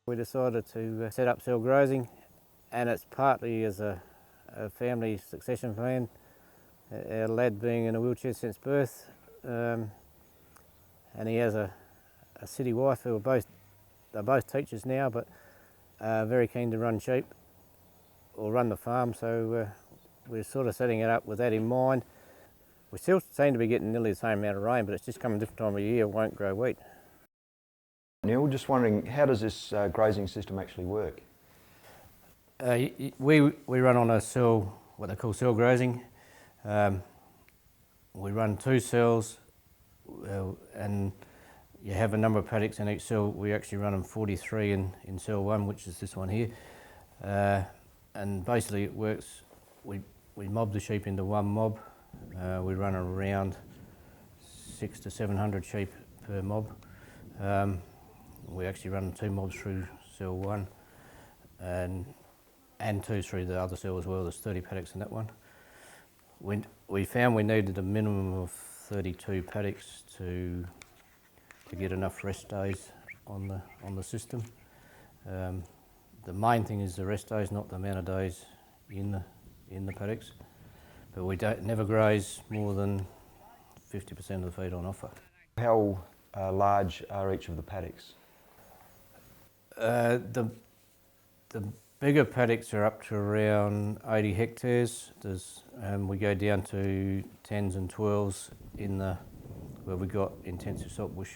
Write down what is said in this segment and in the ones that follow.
We decided to set up cell grazing, and it's partly as a family succession plan. Our lad being in a wheelchair since birth, and he has a city wife who they're both teachers now, but very keen to run sheep or run the farm, so we're sort of setting it up with that in mind. We still seem to be getting nearly the same amount of rain, but it's just coming a different time of year, won't grow wheat. Neil, just wondering, how does this grazing system actually work? We run on a cell, what they call cell grazing. We run 2 cells, and you have a number of paddocks in each cell. We actually run them 43 in cell 1, which is this one here. And basically it works, we mob the sheep into one mob. We run around 600 to 700 sheep per mob. We actually run 2 mobs through cell 1 and 2 through the other cell as well. There's 30 paddocks in that one. We found we needed a minimum of 32 paddocks to get enough rest days on the system. The main thing is the rest days, not the amount of days in the paddocks. But we never graze more than 50% of the feed on offer. How large are each of the paddocks? The bigger paddocks are up to around 80 hectares. We go down to 10s and 12s where we got intensive saltbush.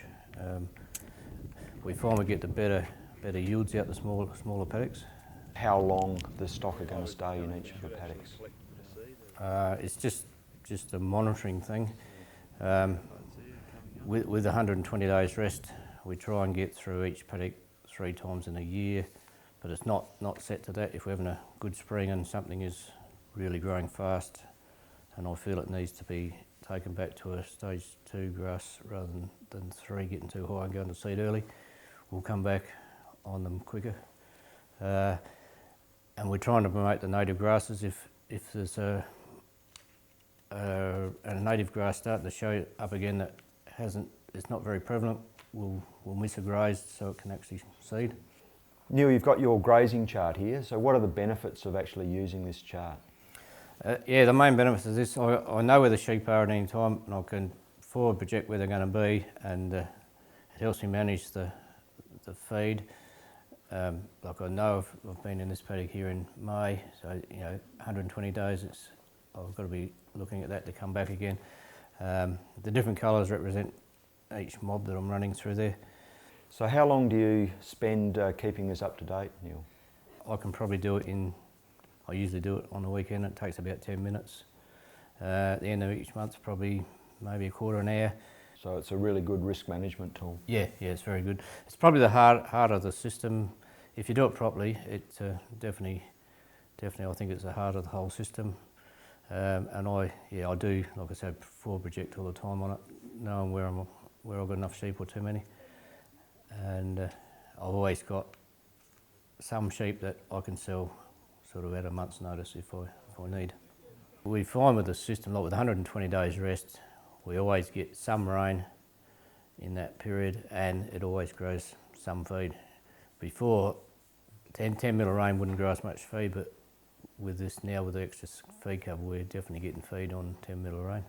We find we get the better yields out the smaller paddocks. How long the stock are going to stay in each of the paddocks? It's just a monitoring thing. With 120 days rest, we try and get through each paddock 3 times in a year, but it's not set to that. If we're having a good spring and something is really growing fast, and I feel it needs to be taken back to a stage 2 grass rather than 3 getting too high and going to seed early, we'll come back on them quicker. And we're trying to promote the native grasses. If there's a native grass starting to show up again that it's not very prevalent, we'll miss a graze so it can actually seed. Neil, you've got your grazing chart here, so what are the benefits of actually using this chart? Yeah, the main benefits of this, I know where the sheep are at any time, and I can forward project where they're going to be, and it helps me manage the feed. Like I know I've been in this paddock here in May, so 120 days, I've got to be looking at that to come back again. The different colours represent each mob that I'm running through there. So how long do you spend keeping this up to date, Neil? I can probably do it I usually do it on the weekend. It takes about 10 minutes. At the end of each month, probably maybe a quarter an hour. So it's a really good risk management tool. Yeah, it's very good. It's probably the heart of the system. If you do it properly, it definitely I think it's the heart of the whole system. And I do, like I said, forward project all the time on it, knowing where I've got enough sheep or too many. And I've always got some sheep that I can sell sort of at a month's notice if I need. We find with the system, like with 120 days rest, we always get some rain in that period, and it always grows some feed. Before, 10 mil of rain wouldn't grow as much feed, but with this now, with the extra feed cover, we're definitely getting feed on 10 mil of rain.